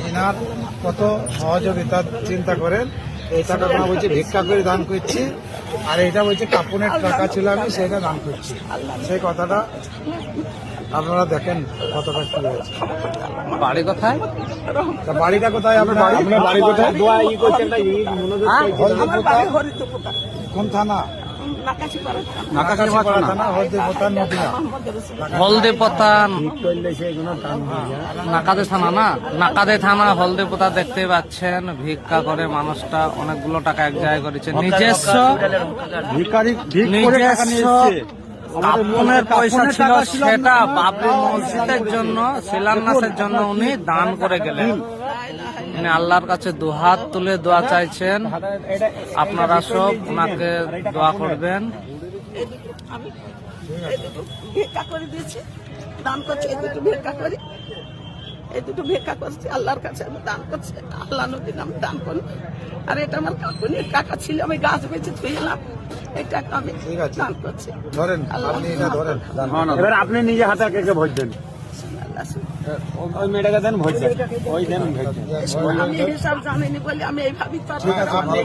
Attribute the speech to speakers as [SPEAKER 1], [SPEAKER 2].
[SPEAKER 1] এনার কত সহযোগিতা চিন্তা করেন। এই টাকাটা বলছে ভিক্ষা করে দান করছি, আর এটা বলছে কাপড়ের টাকা ছিল আমি সেটা দান করছি। সেই কথাটা আপনারা দেখেন কতটা কি হয়েছে।
[SPEAKER 2] বাড়ি কোথায়?
[SPEAKER 1] তা বাড়িটা কোথায় আপনার? আপনার বাড়ি কোথায়? হলদিপুতা। কোন থানা? নাকাশিপাড়া থানা, হলদিপুতা নদিয়া।
[SPEAKER 2] হলদেপতা নাকাদে থানা না? নাকাদে থানা হলদেপতা দেখতে পাচ্ছেন। ভিক্ষা করে মানুষটা অনেকগুলো টাকা এক জায়গায় করেছে। নিজস্ব কাপনের পয়সা ছিল, সেটা বাবরি মসজিদের জন্য শিলান্যাসের জন্য উনি দান করে গেলেন। উনি আল্লাহর কাছে দুহাত তুলে দোয়া চাইছেন। আপনারা সব ওনাকে দোয়া করবেন।
[SPEAKER 3] আমি ভিক্ষা করে দিয়েছি, দান করছি। এই দুটো ভিক্ষা করি, এই দুটো ভিক্ষা করছি আল্লাহর কাছে, আমি দান করছি। আল্লাহ নদীর আমি দান করি। আর এটা আমার কাকুনির টাকা ছিল, আমি গাছ বেঁচে থুইলাম। এই টাকা আমি দান করছি।
[SPEAKER 1] ধরেন, আপনি এটা ধরেন।
[SPEAKER 4] এবার আপনি নিজে হাতে কে ভোট দেন? ওই মেয়েটাকে দেন ভোট দেন, ওই দেন ভোট দেন।
[SPEAKER 3] আমি হিসাব জানিনি বলে আমি এইভাবেই
[SPEAKER 1] ঠিক আছে, আপনি